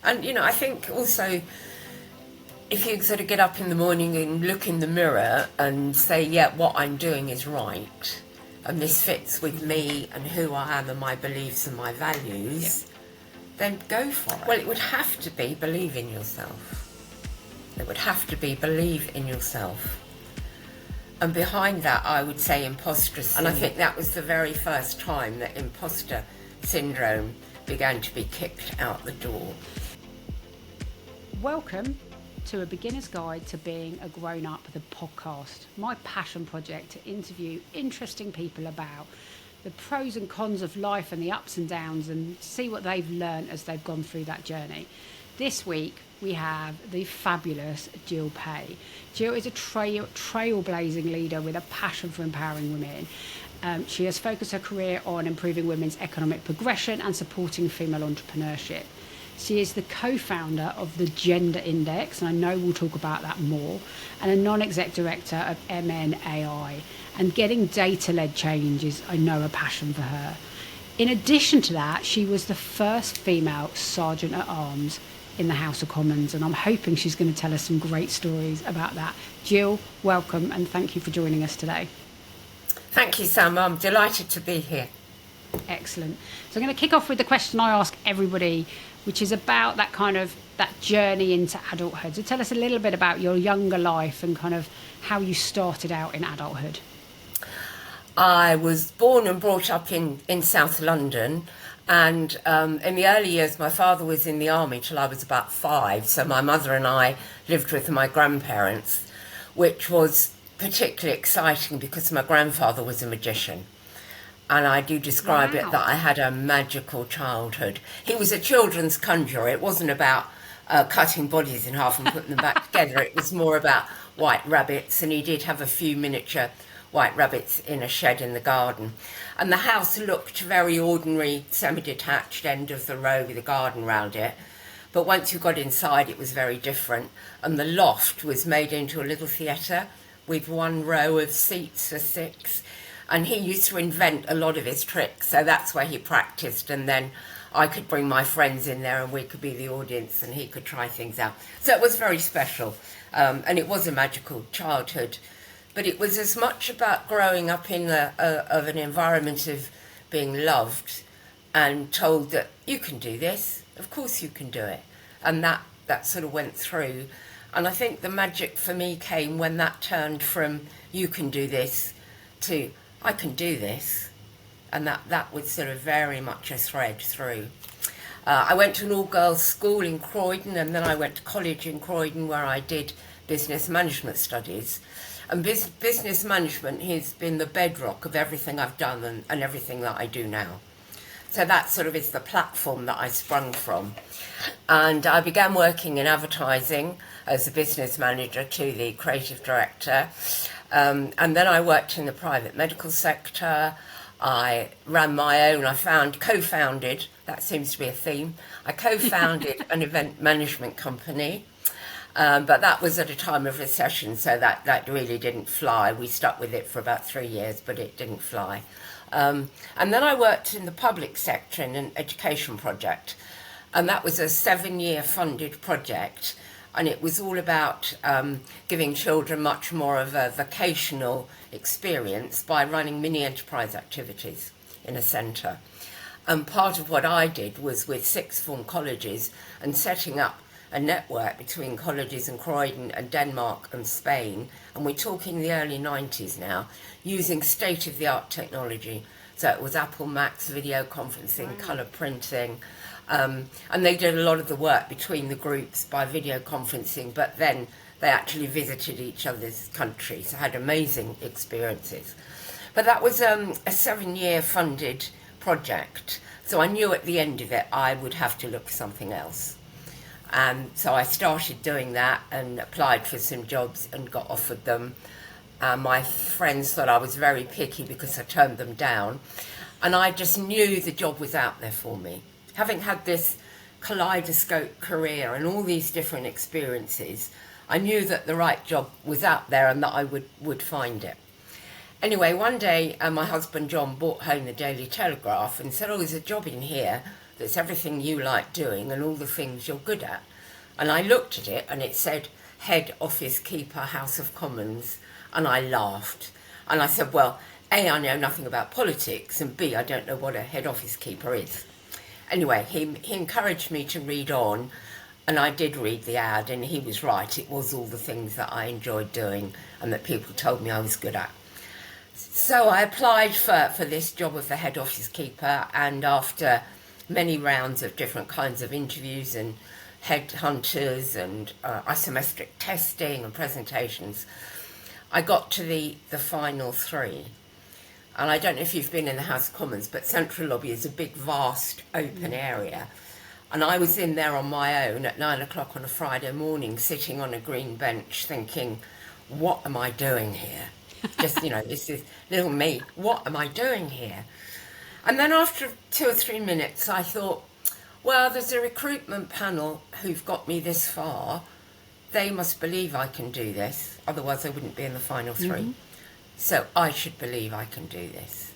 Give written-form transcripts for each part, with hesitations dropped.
And, I think also if you sort of get up in the morning and look in the mirror and say, yeah, what I'm doing is right, and this fits with me and who I am and my beliefs and my values, then go for it. Well, it would have to be believe in yourself. It would have to be believe in yourself. And behind that, I would say imposter syndrome. And I think that was the very first time that imposter syndrome began to be kicked out the door. Welcome to A Beginner's Guide to Being a Grown-Up, the podcast, my passion project to interview interesting people about the pros and cons of life and the ups and downs and see what they've learned as they've gone through that journey. This week we have the fabulous Jill Pay. Jill is a trailblazing leader with a passion for empowering women. She has focused her career on improving women's economic progression and supporting female entrepreneurship. She is the co-founder of the Gender Index, and I know we'll talk about that more, and a non-exec director of mnAi. And getting data-led change is, I know, a passion for her. In addition to that, she was the first female Serjeant at Arms in the House of Commons, and I'm hoping she's going to tell us some great stories about that. Jill, welcome, and thank you for joining us today. Thank you, Sam. I'm delighted to be here. Excellent. So I'm going to kick off with the question I ask everybody, which is about that journey into adulthood. So tell us a little bit about your younger life and kind of how you started out in adulthood. I was born and brought up in South London, and in the early years my father was in the army till I was about 5, so my mother and I lived with my grandparents, which was particularly exciting because my grandfather was a magician. And I do describe it that I had a magical childhood. He was a children's conjurer. It wasn't about cutting bodies in half and putting them back together. It was more about white rabbits, and he did have a few miniature white rabbits in a shed in the garden. And the house looked very ordinary, semi-detached, end of the row with a garden round it. But once you got inside, it was very different. And the loft was made into a little theatre with one row of seats for 6. And he used to invent a lot of his tricks, so that's where he practiced. And then I could bring my friends in there and we could be the audience and he could try things out. So it was very special, and it was a magical childhood. But it was as much about growing up in of an environment of being loved and told that you can do this, of course you can do it. And that sort of went through. And I think the magic for me came when that turned from you can do this to I can do this, and that was sort of very much a thread through. I went to an all-girls school in Croydon, and then I went to college in Croydon where I did business management studies. And business management has been the bedrock of everything I've done and everything that I do now. So that sort of is the platform that I sprung from. And I began working in advertising as a business manager to the creative director. And then I worked in the private medical sector. I ran my own, co-founded, that seems to be a theme. I co-founded an event management company, but that was at a time of recession, so that really didn't fly. We stuck with it for about 3 years, but it didn't fly. And then I worked in the public sector in an education project, and that was a 7-year funded project. And it was all about giving children much more of a vocational experience by running mini enterprise activities in a centre. And part of what I did was with 6th form colleges and setting up a network between colleges in Croydon and Denmark and Spain. And we're talking the early 90s now, using state-of-the-art technology. So it was Apple Macs, video conferencing, colour printing. And they did a lot of the work between the groups by video conferencing, but then they actually visited each other's countries, had amazing experiences. But that was a 7-year funded project, so I knew at the end of it I would have to look for something else. And so I started doing that and applied for some jobs and got offered them. My friends thought I was very picky because I turned them down, and I just knew the job was out there for me. Having had this kaleidoscope career and all these different experiences, I knew that the right job was out there and that I would find it. Anyway, one day my husband John brought home the Daily Telegraph and said, oh, there's a job in here that's everything you like doing and all the things you're good at. And I looked at it and it said Head Office Keeper, House of Commons, and I laughed. And I said, well, A, I know nothing about politics, and B, I don't know what a head office keeper is. Anyway, he encouraged me to read on, and I did read the ad, and he was right. It was all the things that I enjoyed doing and that people told me I was good at. So I applied for this job of the head office keeper, and after many rounds of different kinds of interviews and headhunters and isometric testing and presentations, I got to the final 3. And I don't know if you've been in the House of Commons, but Central Lobby is a big, vast, open area. And I was in there on my own at 9 o'clock on a Friday morning, sitting on a green bench thinking, what am I doing here? Just, this is little me. What am I doing here? And then after 2 or 3 minutes, I thought, well, there's a recruitment panel who've got me this far. They must believe I can do this. Otherwise, I wouldn't be in the final 3. Mm-hmm. So I should believe I can do this.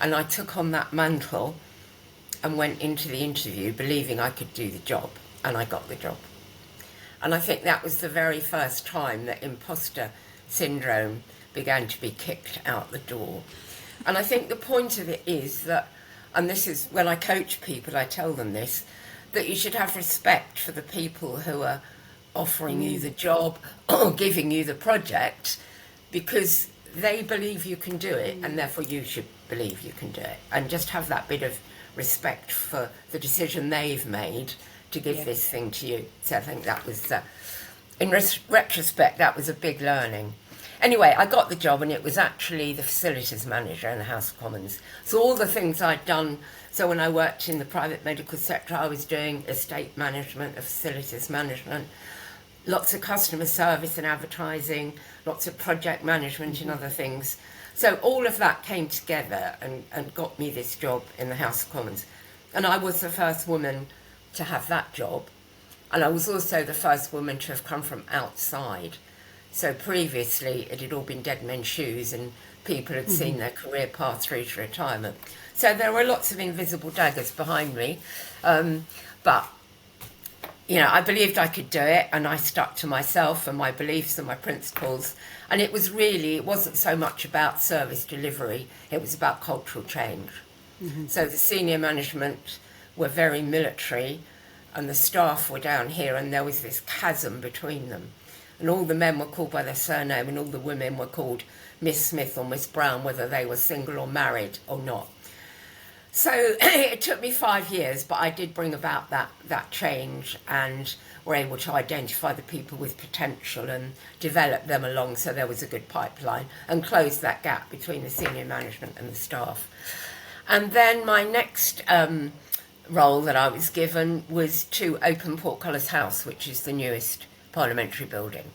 And I took on that mantle and went into the interview believing I could do the job. And I got the job. And I think that was the very first time that imposter syndrome began to be kicked out the door. And I think the point of it is that, and this is when I coach people, I tell them this, that you should have respect for the people who are offering you the job or giving you the project, because they believe you can do it, and therefore you should believe you can do it. And just have that bit of respect for the decision they've made to give this thing to you. So I think that was, in retrospect, that was a big learning. Anyway, I got the job, and it was actually the facilities manager in the House of Commons. So all the things I'd done, so when I worked in the private medical sector, I was doing estate management, facilities management, lots of customer service and advertising, lots of project management and other things. So all of that came together and got me this job in the House of Commons. And I was the first woman to have that job. And I was also the first woman to have come from outside. So previously it had all been dead men's shoes and people had seen their career path through to retirement. So there were lots of invisible daggers behind me. But I believed I could do it, and I stuck to myself and my beliefs and my principles. And it wasn't so much about service delivery, it was about cultural change. Mm-hmm. So the senior management were very military and the staff were down here, and there was this chasm between them. And all the men were called by their surname and all the women were called Miss Smith or Miss Brown, whether they were single or married or not. So it took me 5 years, but I did bring about that change, and were able to identify the people with potential and develop them along so there was a good pipeline, and close that gap between the senior management and the staff. And then my next role that I was given was to open Portcullis House, which is the newest parliamentary building.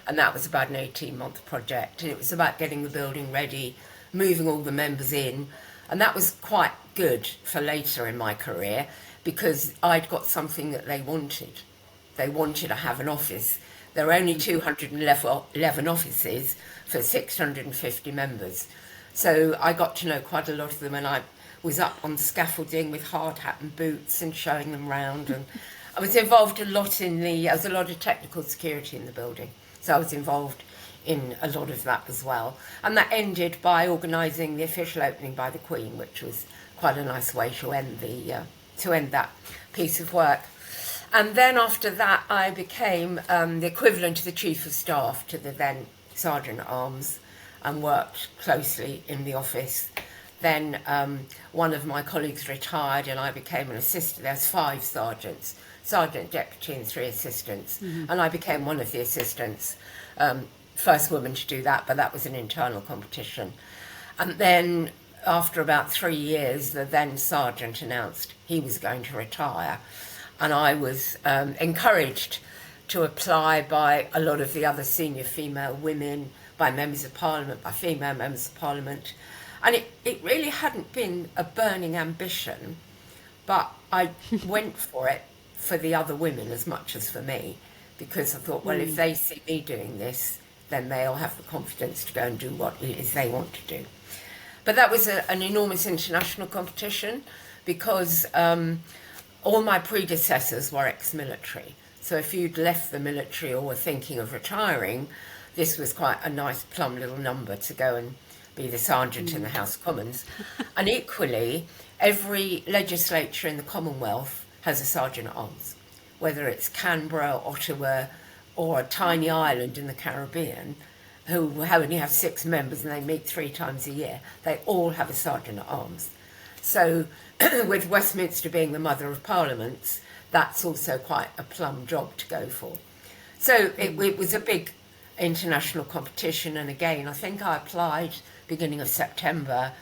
And that was about an 18-month project, and it was about getting the building ready, moving all the members in. And that was quite good for later in my career, because I'd got something that they wanted. They wanted to have an office. There are only 211 offices for 650 members. So I got to know quite a lot of them, and I was up on scaffolding with hard hat and boots and showing them round. And I was involved a lot there was a lot of technical security in the building. So I was involved in a lot of that as well. And that ended by organising the official opening by the Queen, which was quite a nice way to end that piece of work. And then after that, I became the equivalent of the Chief of Staff to the then Sergeant at Arms, and worked closely in the office. Then one of my colleagues retired and I became an assistant. There's 5 sergeants, sergeant, deputy and 3 assistants. And I became one of the assistants. First woman to do that, but that was an internal competition. And then after about 3 years, the then sergeant announced he was going to retire. And I was encouraged to apply by a lot of the other senior female women, by members of parliament, by female members of parliament. And it really hadn't been a burning ambition, but I went for it for the other women as much as for me, because I thought, well, if they see me doing this, then they'll have the confidence to go and do what it is they want to do. But that was an enormous international competition, because all my predecessors were ex-military. So if you'd left the military or were thinking of retiring, this was quite a nice plum little number to go and be the sergeant in the House of Commons. And equally, every legislature in the Commonwealth has a sergeant at arms, whether it's Canberra, Ottawa, or a tiny island in the Caribbean, who only have 6 members and they meet 3 times a year. They all have a sergeant at arms. So with Westminster being the mother of parliaments, that's also quite a plum job to go for. So it was a big international competition, and again, I think I applied beginning of September,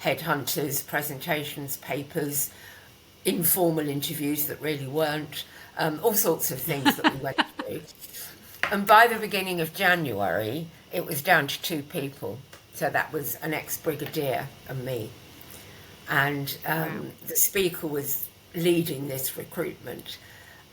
headhunters, presentations, papers, informal interviews that really weren't, all sorts of things that we went through. And by the beginning of January, it was down to 2 people. So that was an ex-brigadier and me. And the Speaker was leading this recruitment,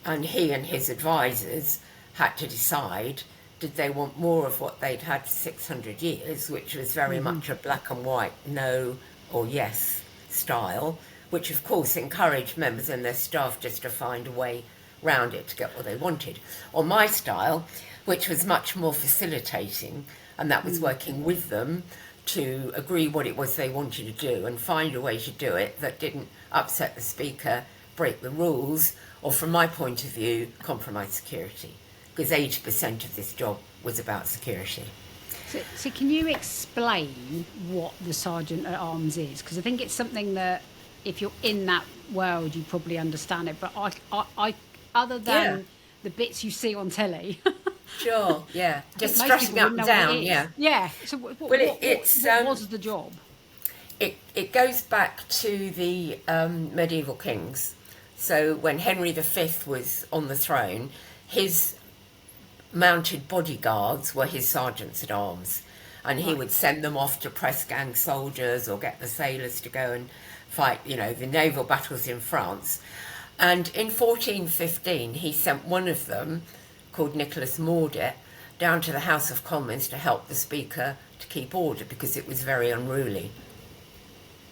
and he and his advisors had to decide, did they want more of what they'd had for 600 years, which was very much a black and white no or yes style, which of course encouraged members and their staff just to find a way round it to get what they wanted, or my style, which was much more facilitating, and that was working with them to agree what it was they wanted to do and find a way to do it that didn't upset the Speaker, break the rules, or from my point of view, compromise security, because 80% of this job was about security. So can you explain what the Sergeant at Arms is? Because I think it's something that if you're in that world, you probably understand it, but I other than the bits you see on telly... Sure, yeah. Just strutting up and down, yeah. Yeah. So what was the job? It goes back to the medieval kings. So when Henry V was on the throne, his mounted bodyguards were his sergeants at arms, and he would send them off to press gang soldiers or get the sailors to go and fight, the naval battles in France. And in 1415, he sent one of them, called Nicholas Mordaunt, down to the House of Commons to help the Speaker to keep order because it was very unruly.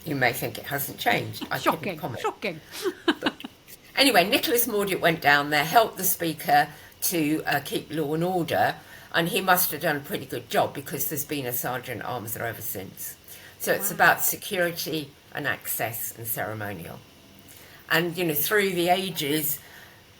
You may think it hasn't changed. I couldn't comment. Shocking. But anyway, Nicholas Mordaunt went down there, helped the Speaker to keep law and order, and he must have done a pretty good job because there's been a Sergeant at Arms there ever since. So it's about security and access and ceremonial. And, through the ages,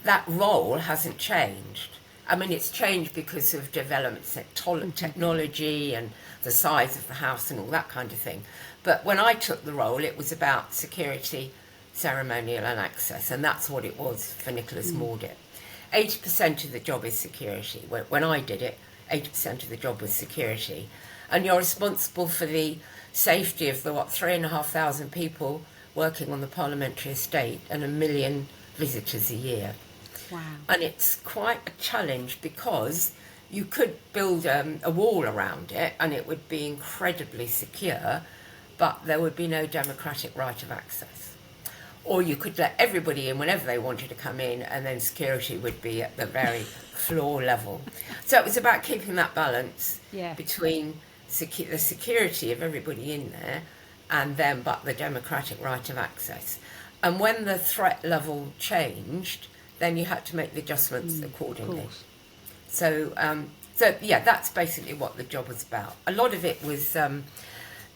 that role hasn't changed. I mean, it's changed because of developments in technology and the size of the house and all that kind of thing. But when I took the role, it was about security, ceremonial and access, and that's what it was for Nicholas Mordaunt. 80% of the job is security. When I did it, 80% of the job was security. And you're responsible for the safety of the, 3,500 people working on the parliamentary estate and 1 million visitors a year. Wow. And it's quite a challenge because you could build a wall around it and it would be incredibly secure, but there would be no democratic right of access. Or you could let everybody in whenever they wanted to come in, and then security would be at the very floor level. So it was about keeping that balance between the security of everybody in there and then but the democratic right of access. And when the threat level changed, then you had to make the adjustments accordingly. So, that's basically what the job was about. A lot of it was, the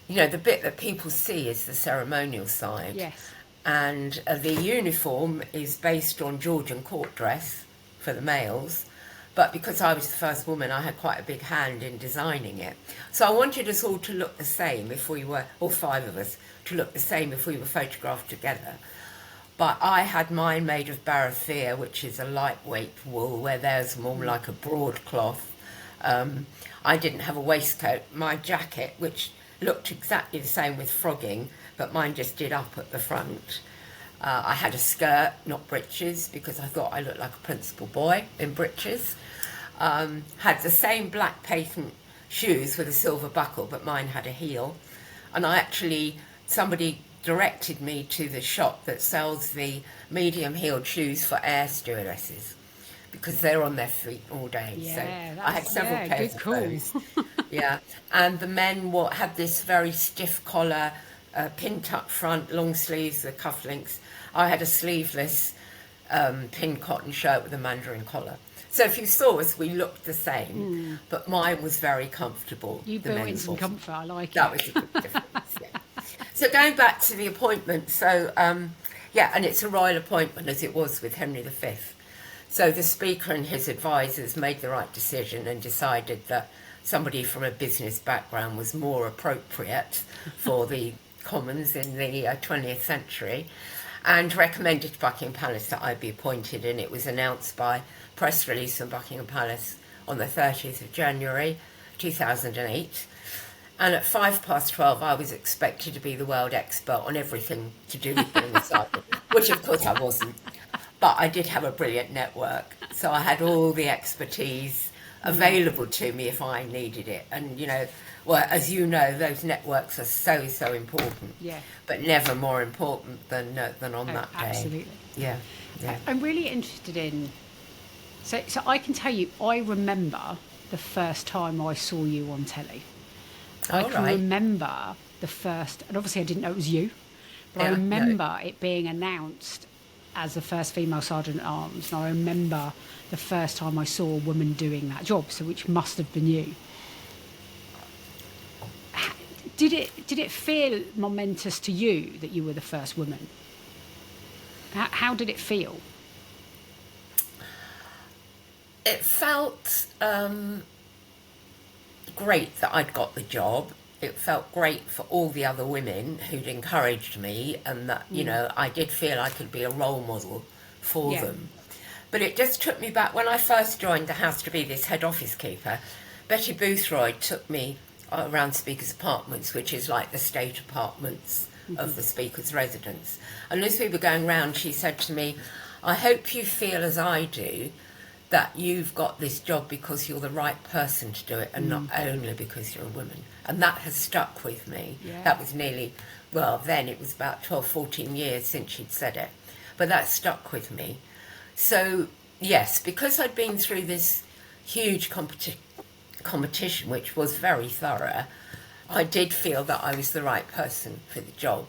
bit that people see is the ceremonial side. Yes. And the uniform is based on Georgian court dress for the males. But because I was the first woman, I had quite a big hand in designing it. So I wanted us all to look the same if we were, all 5 of us, to look the same if we were photographed together. But I had mine made of barathea, which is a lightweight wool, where theirs more like a broadcloth. I didn't have a waistcoat. My jacket, which looked exactly the same with frogging, but mine just did up at the front. I had a skirt, not breeches, because I thought I looked like a principal boy in breeches. Had the same black patent shoes with a silver buckle, but mine had a heel. And somebody directed me to the shop that sells the medium-heeled shoes for air stewardesses, because they're on their feet all day. Yeah, so I had several pairs of those. Yeah, and the men had this very stiff collar, pin-tuck front, long sleeves with cufflinks. I had a sleeveless pin cotton shirt with a mandarin collar. So if you saw us, we looked the same, but mine was very comfortable. You built in some comfort, I like it. That was a big difference, yeah. So going back to the appointment, and it's a royal appointment as it was with Henry V. So the Speaker and his advisors made the right decision and decided that somebody from a business background was more appropriate for the Commons in the 20th century, and recommended to Buckingham Palace that I be appointed, and it was announced by press release from Buckingham Palace on the 30th of January 2008. And at 12:05 I was expected to be the world expert on everything to do with being a sergeant, which of course I wasn't. But I did have a brilliant network, so I had all the expertise available to me if I needed it. And, as you know, those networks are so important. Yeah. But never more important than on that day. Absolutely. Yeah. I'm really interested in... So I can tell you, I remember the first time I saw you on telly. I can remember the first... And obviously I didn't know it was you. But I remember it being announced as the first female sergeant at arms. And I remember the first time I saw a woman doing that job, so which must have been you. Did it feel momentous to you that you were the first woman? How did it feel? It felt great that I'd got the job. It felt great for all the other women who'd encouraged me, and that, I did feel I could be a role model for them. But it just took me back. When I first joined the House to be this head office keeper, Betty Boothroyd took me around Speaker's apartments, which is like the state apartments of the Speaker's residence. And as we were going round, she said to me, I hope you feel as I do, that you've got this job because you're the right person to do it, and not only because you're a woman. And that has stuck with me. Yeah. That was then it was about 12, 14 years since she'd said it. But that stuck with me. So, yes, because I'd been through this huge competition, which was very thorough, I did feel that I was the right person for the job.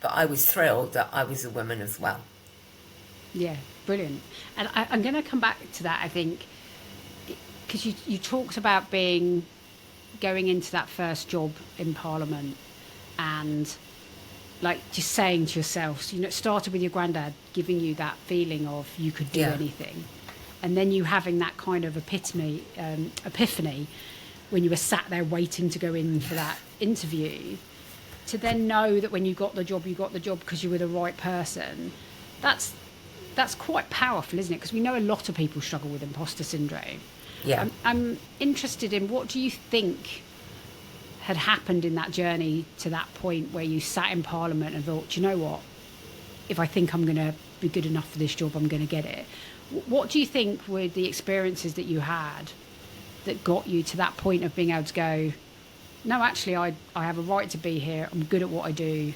But I was thrilled that I was a woman as well. Yeah, brilliant. And I'm going to come back to that, I think, because you talked about going into that first job in Parliament and like just saying to yourself, it started with your granddad giving you that feeling of you could do anything. And then you having that kind of epiphany when you were sat there waiting to go in for that interview, to then know that when you got the job because you were the right person. That's quite powerful, isn't it? Because we know a lot of people struggle with imposter syndrome. Yeah. I'm interested in, what do you think had happened in that journey to that point where you sat in Parliament and thought, do you know what? If I think I'm going to be good enough for this job, I'm going to get it. What do you think were the experiences that you had that got you to that point of being able to go, no, actually, I have a right to be here. I'm good at what I do.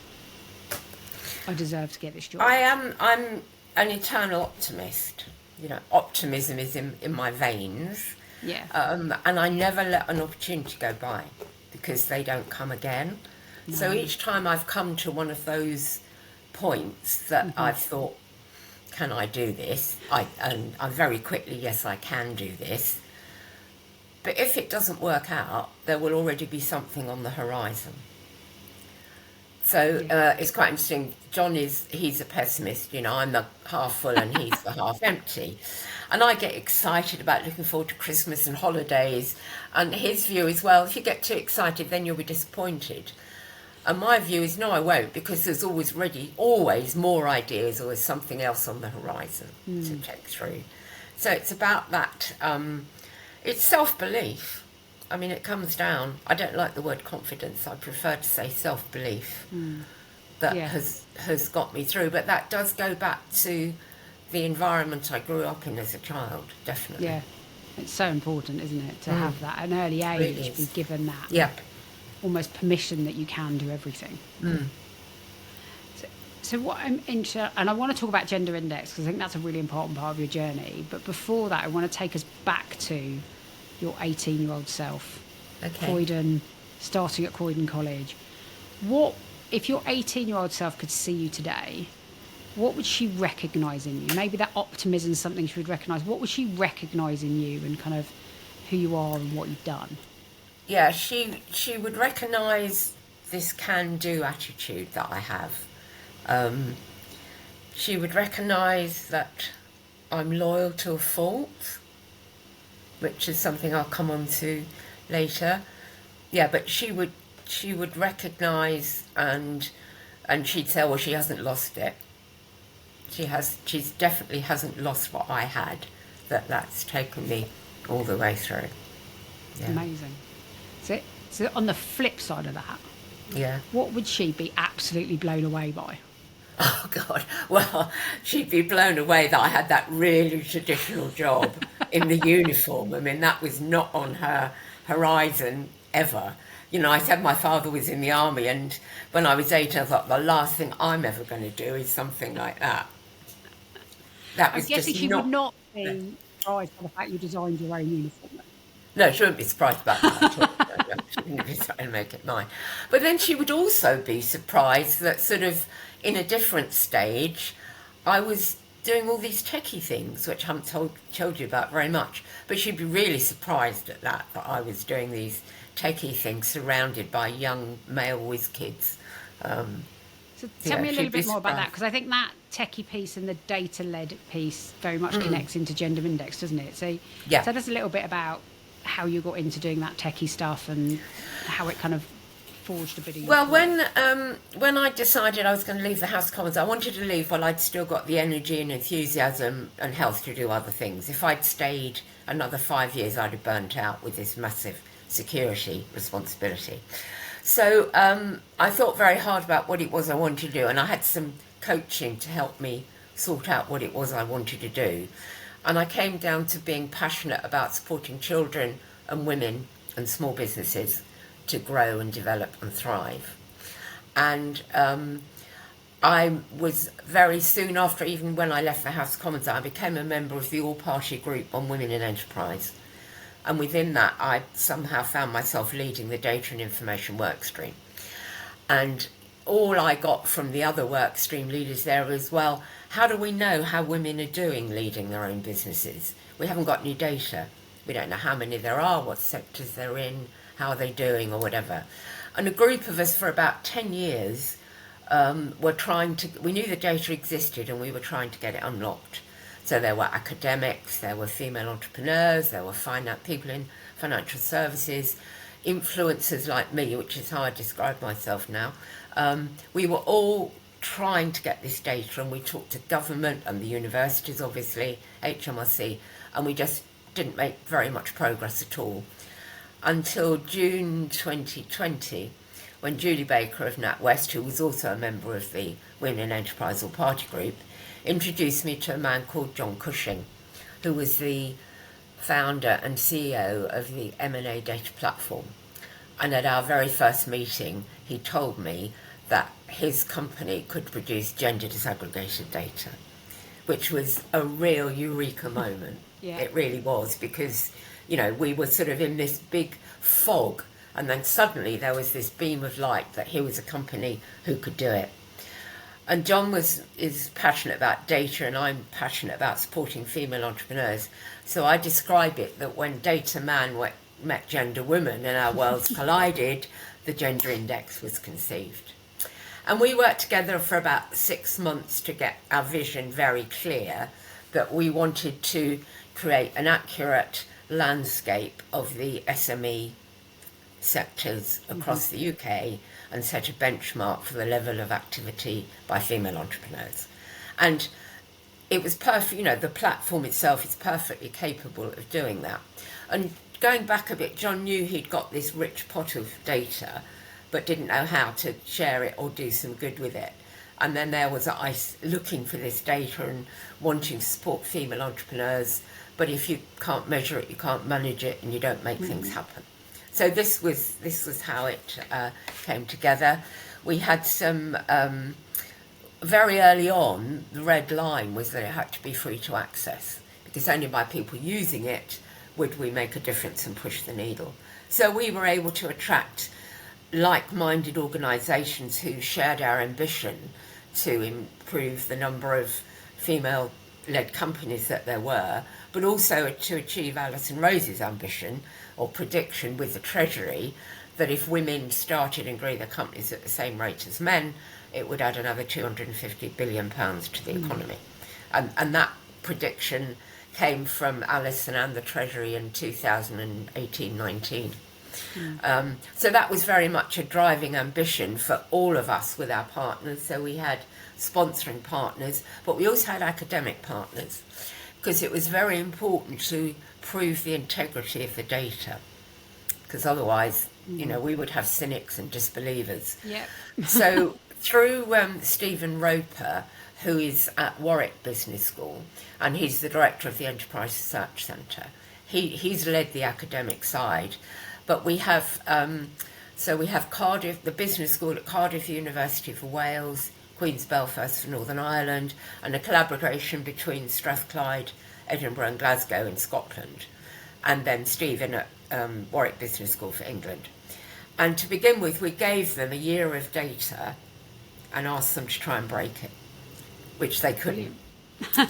I deserve to get this job. I'm an eternal optimist. Optimism is in my veins. Yeah. And I never let an opportunity go by because they don't come again. No. So each time I've come to one of those points that I've thought, can I do this? And I'm very quickly, yes, I can do this. But if it doesn't work out, there will already be something on the horizon. So it's quite interesting. John he's a pessimist, I'm the half full and he's the half empty. And I get excited about looking forward to Christmas and holidays. And his view is, well, if you get too excited, then you'll be disappointed. And my view is, no, I won't, because there's always more ideas, or there's something else on the horizon to check through. So it's about that. It's self-belief. I mean, it comes down, I don't like the word confidence, I prefer to say self-belief that has got me through. But that does go back to the environment I grew up in as a child, definitely. Yeah, it's so important, isn't it, to have that at an early age, really be given that almost permission that you can do everything. So what I'm into, and I want to talk about gender index because I think that's a really important part of your journey. But before that, I want to take us back to your 18-year-old self, Croydon, starting at Croydon College. What if your 18-year-old self could see you today? what would she recognise in you? Maybe that optimism is something she would recognise. What would she recognise in you and kind of who you are and what you've done? Yeah, she would recognise this can-do attitude that I have. She would recognise that I'm loyal to a fault, which is something I'll come on to later. Yeah, but she would recognise and she'd say, well, she hasn't lost it. She's definitely hasn't lost what I had. That's taken me all the way through. Yeah. Amazing. So on the flip side of that, Yeah. what would she be absolutely blown away by? Oh, God. Well, she'd be blown away that I had that really traditional job in the uniform. I mean, that was not on her horizon ever. You know, I said my father was in the army, and when I was 8, I thought the last thing I'm ever going to do is something like that. That was I'm guessing just she not... would not be surprised by the fact you designed your own uniform. No, she wouldn't be surprised about that at all. No, she wouldn't be trying to make it mine. But then she would also be surprised that sort of in a different stage, I was doing all these techie things, which I haven't told you about very much. But she'd be really surprised at that I was doing these techie things surrounded by young male whiz kids. So tell me a little bit more about that, because I think that techie piece and the data-led piece very much connects into gender index, doesn't it? So Yeah. tell us a little bit about how you got into doing that techie stuff and how it kind of forged a bit of your Well, career. when I decided I was going to leave the House of Commons, I wanted to leave while I'd still got the energy and enthusiasm and health to do other things. If I'd stayed another 5 years, I'd have burnt out with this massive security responsibility. So I thought very hard about what it was I wanted to do, and I had some coaching to help me sort out what it was I wanted to do. And I came down to being passionate about supporting children and women and small businesses to grow and develop and thrive. And I was very soon after, even when I left the House of Commons, I became a member of the all-party group on women in enterprise. And within that, I somehow found myself leading the data and information work stream. And all I got from the other work stream leaders there was, well, how do we know how women are doing leading their own businesses? We haven't got any data. We don't know how many there are, what sectors they're in, how are they doing, or whatever. And a group of us for about 10 years we knew the data existed and we were trying to get it unlocked. So there were academics, there were female entrepreneurs, there were people in financial services, influencers like me, which is how I describe myself now. We were all trying to get this data, and we talked to government and the universities, obviously, HMRC, and we just didn't make very much progress at all. Until June 2020, when Julie Baker of NatWest, who was also a member of the Women in Enterprise All Party Group, introduced me to a man called John Cushing, who was the founder and CEO of the mnAi data platform. And at our very first meeting, he told me that his company could produce gender disaggregated data, which was a real eureka moment. Yeah. It really was, because, you know, we were sort of in this big fog, and then suddenly there was this beam of light that here was a company who could do it. And John is passionate about data, and I'm passionate about supporting female entrepreneurs. So I describe it that when data man met gender woman and our worlds collided, the gender index was conceived. And we worked together for about 6 months to get our vision very clear, that we wanted to create an accurate landscape of the SME sectors across the UK and set a benchmark for the level of activity by female entrepreneurs. And it was perfect, you know, the platform itself is perfectly capable of doing that. And going back a bit, John knew he'd got this rich pot of data, but didn't know how to share it or do some good with it. And then there was I looking for this data and wanting to support female entrepreneurs, but if you can't measure it, you can't manage it, and you don't make things happen. So this was how it came together. We had some, very early on, the red line was that it had to be free to access, because only by people using it would we make a difference and push the needle. So we were able to attract like-minded organisations who shared our ambition to improve the number of female-led companies that there were, but also to achieve Alison Rose's ambition or prediction with the Treasury that if women started and grew their companies at the same rate as men, it would add another £250 billion to the economy. And that prediction came from Alison and the Treasury in 2018-19. So that was very much a driving ambition for all of us with our partners. So we had sponsoring partners, but we also had academic partners, because it was very important to prove the integrity of the data, because otherwise, we would have cynics and disbelievers. Yep. So through Stephen Roper, who is at Warwick Business School, and he's the director of the Enterprise Research Centre, he's led the academic side. But we have, we have Cardiff, the business school at Cardiff University for Wales, Queen's Belfast for Northern Ireland, and a collaboration between Strathclyde, Edinburgh and Glasgow in Scotland, and then Stephen at Warwick Business School for England. And to begin with, we gave them a year of data and asked them to try and break it, which they couldn't. So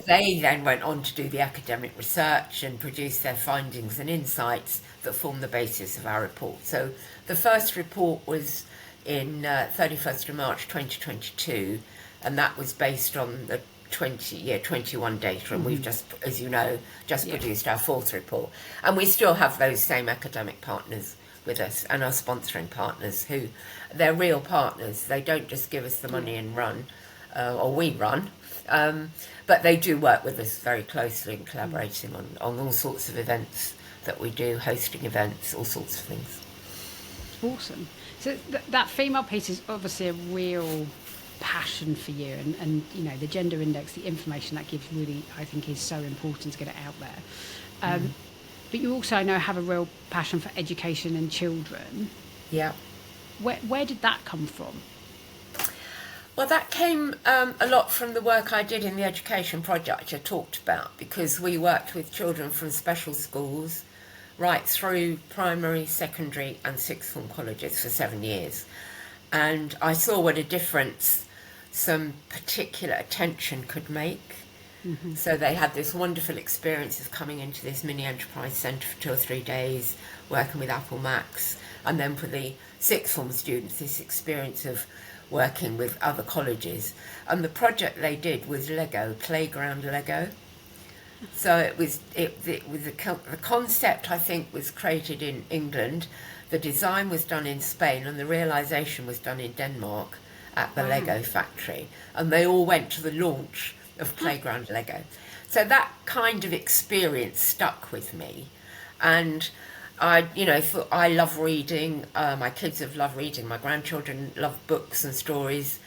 they then went on to do the academic research and produce their findings and insights that form the basis of our report. So the first report was in 31st of March 2022, and that was based on the 21 data, and we've just, as you know, produced our fourth report. And we still have those same academic partners with us and our sponsoring partners, who they're real partners. They don't just give us the money and run, or we run, but they do work with us very closely and collaborating on all sorts of events that we do, hosting events, all sorts of things. Awesome. So that female piece is obviously a real passion for you, and the gender index, the information that gives, really, I think, is so important to get it out there. But you also, I know, have a real passion for education and children. Yeah. Where did that come from? Well, that came a lot from the work I did in the education project I talked about, because we worked with children from special schools right through primary, secondary and sixth form colleges for 7 years. And I saw what a difference some particular attention could make. So they had this wonderful experience of coming into this mini enterprise centre for 2 or 3 days, working with Apple Macs, and then for the sixth form students, this experience of working with other colleges. And the project they did was Lego, playground Lego. So it was the concept, I think, was created in England, the design was done in Spain, and the realisation was done in Denmark at the Lego factory. And they all went to the launch of playground Lego. So that kind of experience stuck with me. And I thought, I love reading, my kids have loved reading, my grandchildren love books and stories.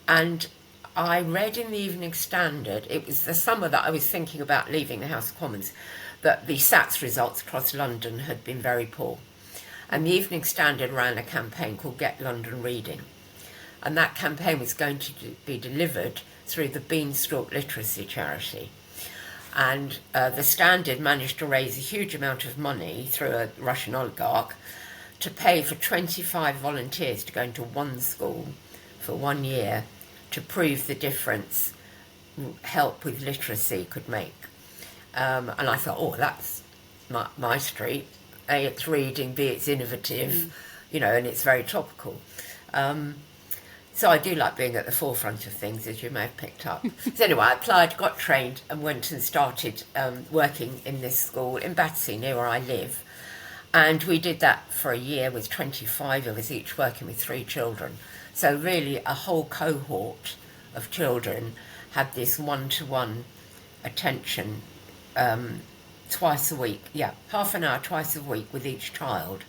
And I read in the Evening Standard, it was the summer that I was thinking about leaving the House of Commons, that the SATS results across London had been very poor. And the Evening Standard ran a campaign called Get London Reading. And that campaign was going to be delivered through the Beanstalk Literacy Charity. And the Standard managed to raise a huge amount of money through a Russian oligarch to pay for 25 volunteers to go into one school for 1 year to prove the difference help with literacy could make. And I thought, that's my street. A, it's reading, B, it's innovative, and it's very topical. So I do like being at the forefront of things, as you may have picked up. So anyway, I applied, got trained, and went and started working in this school in Battersea, near where I live. And we did that for a year with 25 of us each, working with 3 children. So really a whole cohort of children had this one-to-one attention twice a week. Yeah, half an hour twice a week with each child.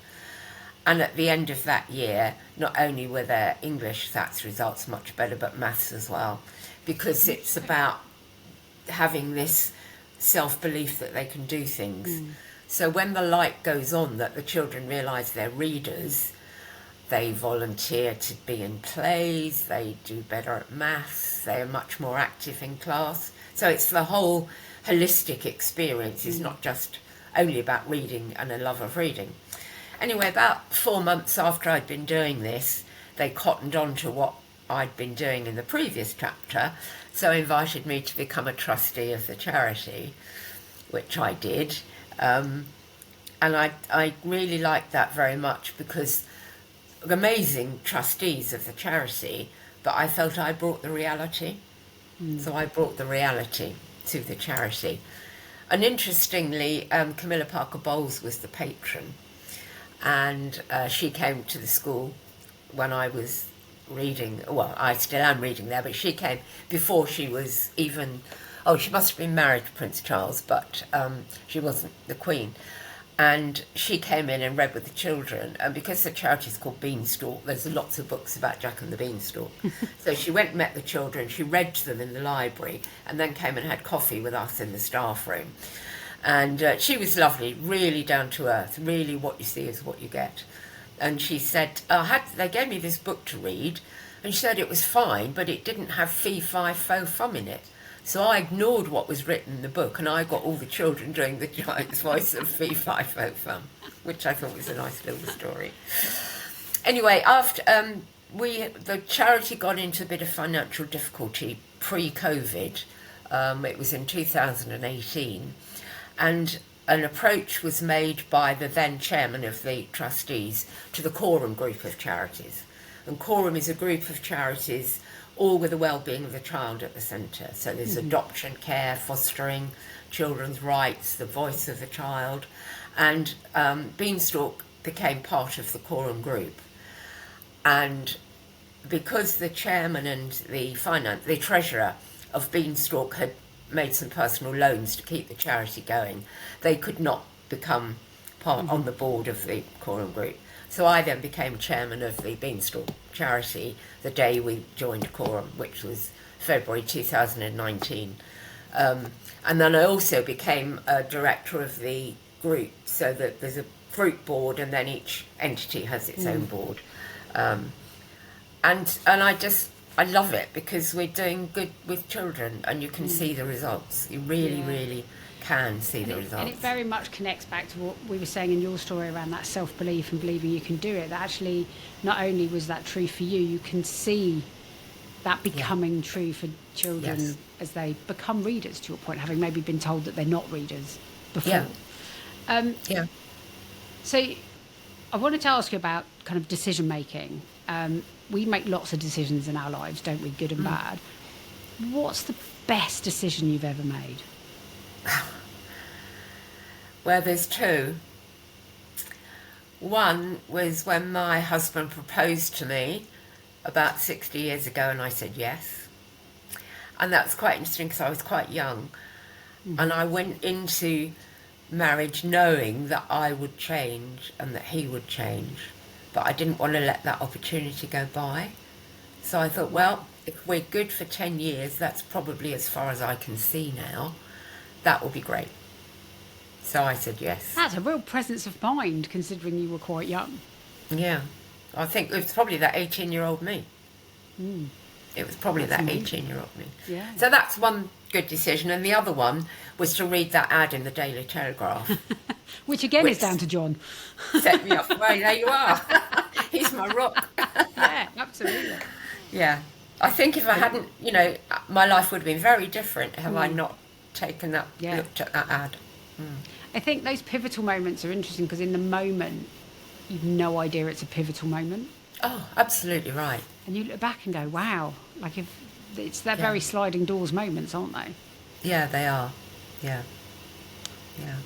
And at the end of that year, not only were their English SATs results much better, but maths as well, because it's about having this self-belief that they can do things. So when the light goes on that the children realise they're readers, they volunteer to be in plays, they do better at maths, they are much more active in class. So it's the whole holistic experience. It's not just only about reading and a love of reading. Anyway, about 4 months after I'd been doing this, they cottoned on to what I'd been doing in the previous chapter, so invited me to become a trustee of the charity, which I did. And I really liked that very much because amazing trustees of the charity, but I felt I brought the reality. So I brought the reality to the charity. And interestingly, Camilla Parker Bowles was the patron, and she came to the school when I was reading. Well, I still am reading there, but she came before she was even... Oh, she must have been married to Prince Charles, but she wasn't the Queen. And she came in and read with the children. And because the charity is called Beanstalk, there's lots of books about Jack and the Beanstalk. So she went and met the children, she read to them in the library, and then came and had coffee with us in the staff room. And she was lovely, really down to earth, really what you see is what you get. And she said, they gave me this book to read, and she said it was fine, but it didn't have fee, fi, fo, fum in it. So I ignored what was written in the book, and I got all the children doing the giant's voice of fee, fi, fo, fum, which I thought was a nice little story. Anyway, after the charity got into a bit of financial difficulty pre-COVID. It was in 2018, and an approach was made by the then chairman of the trustees to the Quorum group of charities. And Quorum is a group of charities all with the well-being of the child at the centre. So there's adoption, care, fostering, children's rights, the voice of the child. And Beanstalk became part of the Quorum group. And because the chairman and the treasurer of Beanstalk had made some personal loans to keep the charity going, they could not become part on the board of the Quorum group. So I then became chairman of the Beanstalk charity the day we joined Quorum, which was February 2019. And then I also became a director of the group, so that there's a group board and then each entity has its own board. And I love it because we're doing good with children and you can see the results. You really, really can see the results. And it very much connects back to what we were saying in your story around that self-belief and believing you can do it. That actually, not only was that true for you, you can see that becoming true for children as they become readers, to your point, having maybe been told that they're not readers before. So I wanted to ask you about kind of decision making. We make lots of decisions in our lives, don't we, good and bad. What's the best decision you've ever made? Well, there's two. One was when my husband proposed to me about 60 years ago, and I said yes. And that's quite interesting because I was quite young. And I went into marriage knowing that I would change and that he would change. But I didn't want to let that opportunity go by. So I thought, well, if we're good for 10 years, that's probably as far as I can see now. That will be great. So I said yes. That's a real presence of mind, considering you were quite young. Yeah. I think it was probably that 18-year-old me. It was probably that 18-year-old me. Yeah. So that's one good decision. And the other one was to read that ad in the Daily Telegraph. Which again is down to John. Set me up. Well, there you are. He's my rock. Yeah, absolutely. Yeah. I think if I hadn't, my life would have been very different have I not taken that, looked at that ad. I think those pivotal moments are interesting because in the moment, you've no idea it's a pivotal moment. Oh, absolutely right. And you look back and go, wow, like if it's their very sliding doors moments, aren't they? Yeah, they are. Yeah. Yeah.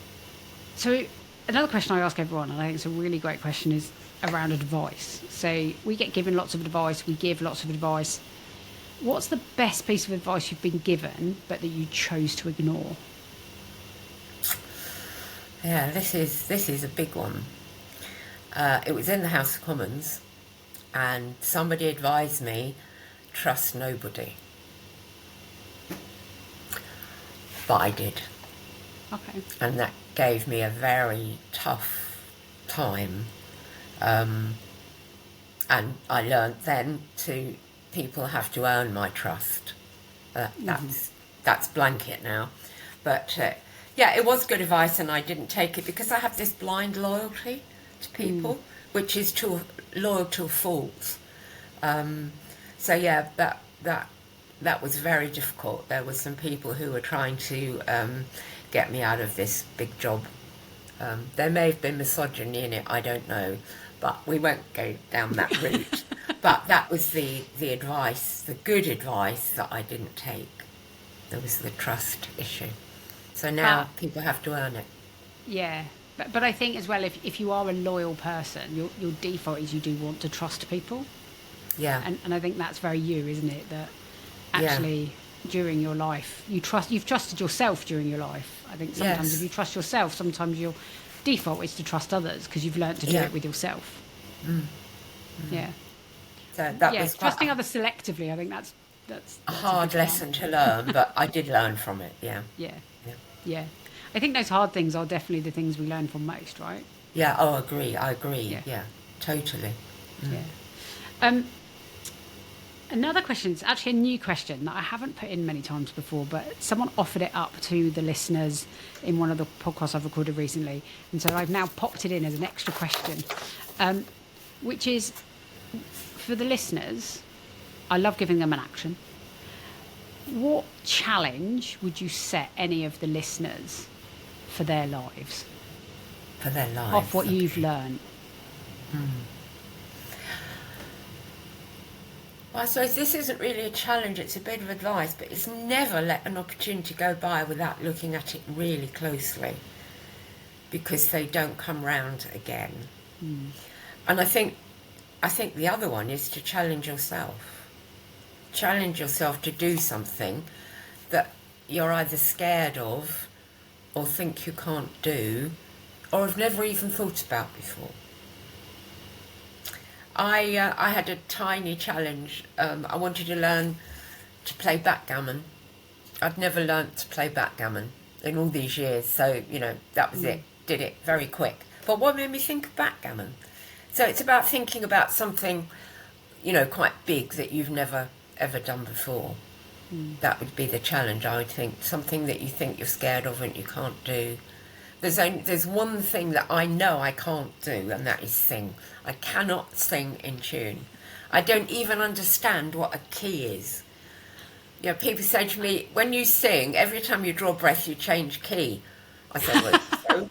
So another question I ask everyone, and I think it's a really great question, is around advice. So we get given lots of advice, we give lots of advice. What's the best piece of advice you've been given, but that you chose to ignore? Yeah, this is a big one. It was in the House of Commons, and somebody advised me, trust nobody. But I did. Okay. And that gave me a very tough time. And I learned then people have to earn my trust. That's blanket now. But it was good advice and I didn't take it because I have this blind loyalty to people, which is loyal to a fault. So yeah, that was very difficult. There were some people who were trying to get me out of this big job. There may have been misogyny in it, I don't know, but we won't go down that route. But that was the advice, the good advice that I didn't take. There was the trust issue. So now people have to earn it. Yeah. But I think as well, if you are a loyal person, your default is you do want to trust people. Yeah. And I think that's very you, isn't it? That actually during your life, you've trusted yourself during your life. I think sometimes if you trust yourself, sometimes your default is to trust others because you've learnt to do it with yourself. Yeah. So that was trusting others selectively. I think that's a hard lesson to learn, but I did learn from it. Yeah. I think those hard things are definitely the things we learn from most, right? Yeah. Oh, I agree. Yeah, totally. Yeah. Another question, it's actually a new question that I haven't put in many times before, but someone offered it up to the listeners in one of the podcasts I've recorded recently. And so I've now popped it in as an extra question, which is, for the listeners, I love giving them an action. What challenge would you set any of the listeners for their lives? For their lives? Off what you've learned. Well, I suppose this isn't really a challenge, it's a bit of advice, but it's never let an opportunity go by without looking at it really closely, because they don't come round again. And I think the other one is to challenge yourself. Challenge yourself to do something that you're either scared of or think you can't do or have never even thought about before. I had a tiny challenge. I wanted to learn to play backgammon. I'd never learnt to play backgammon in all these years, so, that was it. Did it very quick. But what made me think of backgammon? So it's about thinking about something, quite big that you've never ever done before. That would be the challenge, I would think. Something that you think you're scared of and you can't do. There's one thing that I know I can't do, and that is sing. I cannot sing in tune. I don't even understand what a key is. People say to me, when you sing, every time you draw breath, you change key. I say, well, so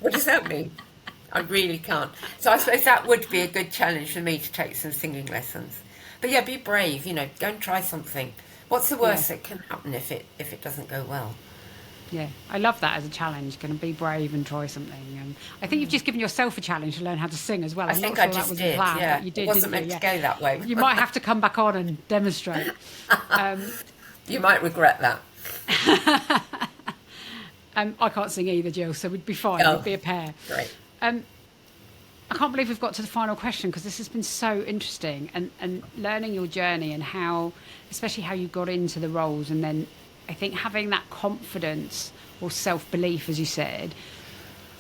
what does that mean? I really can't. So I suppose that would be a good challenge for me, to take some singing lessons. But yeah, be brave, go and try something. What's the worst that can happen if it doesn't go well? Yeah, I love that as a challenge. Going to be brave and try something. And I think you've just given yourself a challenge to learn how to sing as well. I think I just did. Yeah, you did. It wasn't meant to go that way. You might have to come back on and demonstrate. You might regret that. I can't sing either, Jill, so we'd be fine. We'd be a pair. Great. I can't believe we've got to the final question, because this has been so interesting, and learning your journey and how, especially how you got into the roles, and then I think having that confidence or self-belief, as you said,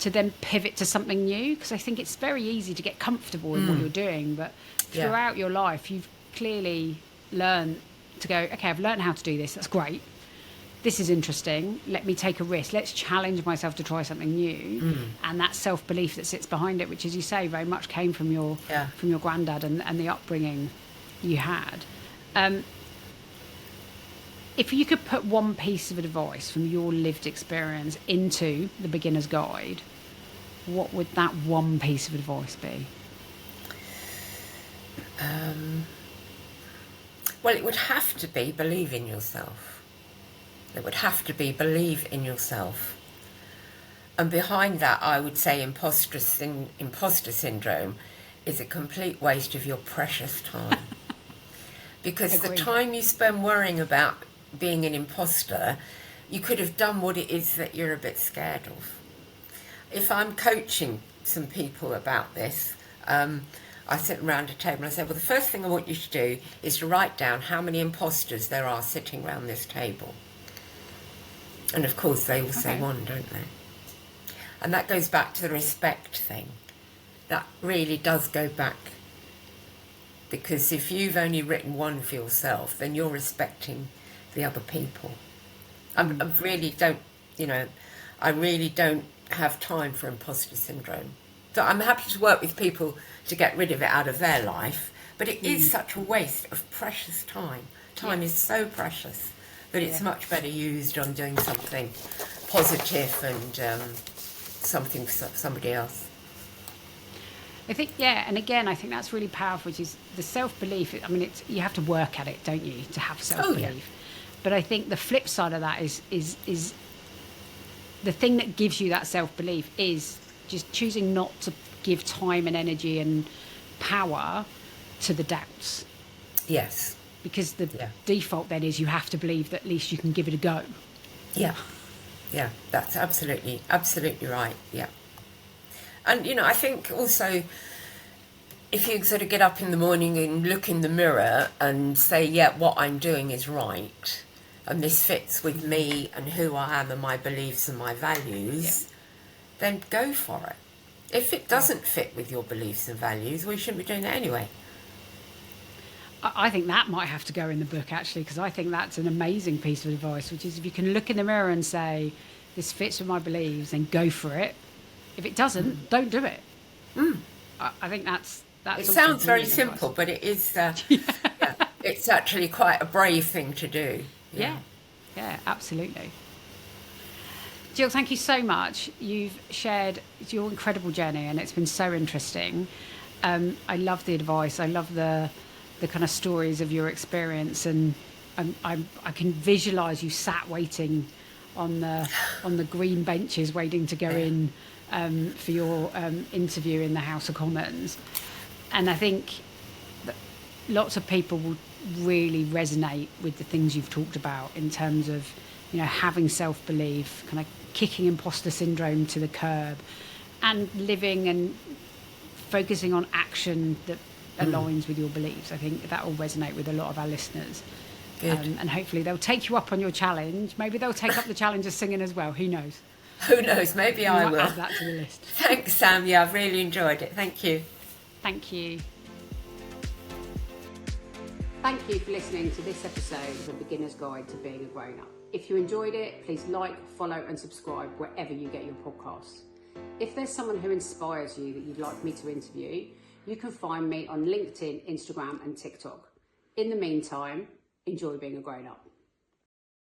to then pivot to something new, because I think it's very easy to get comfortable in what you're doing, but throughout your life you've clearly learned to go, okay, I've learned how to do this, that's great, this is interesting, let me take a risk, let's challenge myself to try something new. And that self-belief that sits behind it, which, as you say, very much came from your granddad and the upbringing you had. If you could put one piece of advice from your lived experience into the beginner's guide, what would that one piece of advice be? Well, it would have to be believe in yourself. It would have to be believe in yourself. And behind that, I would say imposter syndrome is a complete waste of your precious time. Because the time you spend worrying about being an imposter, you could have done what it is that you're a bit scared of. If I'm coaching some people about this, I sit around a table and I say, well, the first thing I want you to do is to write down how many imposters there are sitting around this table. And of course they all say one, don't they? And that goes back to the respect thing. That really does go back. Because if you've only written one for yourself, then you're respecting the other people. I really don't have time for imposter syndrome. So I'm happy to work with people to get rid of it out of their life, But it is such a waste of precious time. Time is so precious that it's much better used on doing something positive and something for somebody else. I think, and again, I think that's really powerful, which is the self-belief. I mean, you have to work at it, don't you, to have self-belief? Oh, yeah. But I think the flip side of that is the thing that gives you that self-belief is just choosing not to give time and energy and power to the doubts. Yes. Because the default then is you have to believe that at least you can give it a go. Yeah. Yeah, that's absolutely right. Yeah. And, I think also if you sort of get up in the morning and look in the mirror and say, what I'm doing is right, and this fits with me and who I am and my beliefs and my values, then go for it. If it doesn't fit with your beliefs and values, we shouldn't be doing it anyway. I think that might have to go in the book, actually, because I think that's an amazing piece of advice, which is if you can look in the mirror and say, this fits with my beliefs, then go for it. If it doesn't, don't do it. I think that's it sounds very simple, but it is. It's actually quite a brave thing to do. Yeah, absolutely. Jill, thank you so much. You've shared your incredible journey, and it's been so interesting. I love the advice. I love the kind of stories of your experience, and I can visualise you sat waiting on the green benches, waiting to go in for your interview in the House of Commons. And I think that lots of people will really resonate with the things you've talked about in terms of, having self-belief, kind of kicking imposter syndrome to the curb, and living and focusing on action that aligns with your beliefs. I think that will resonate with a lot of our listeners. And hopefully they'll take you up on your challenge. Maybe they'll take up the challenge of singing as well. Who knows? Who knows? Maybe I will. Add that to the list. Thanks, Sam. Yeah, I've really enjoyed it. Thank you. Thank you. Thank you for listening to this episode of A Beginner's Guide to Being a Grown-Up. If you enjoyed it, please like, follow and subscribe wherever you get your podcasts. If there's someone who inspires you that you'd like me to interview, you can find me on LinkedIn, Instagram and TikTok. In the meantime, enjoy being a grown-up.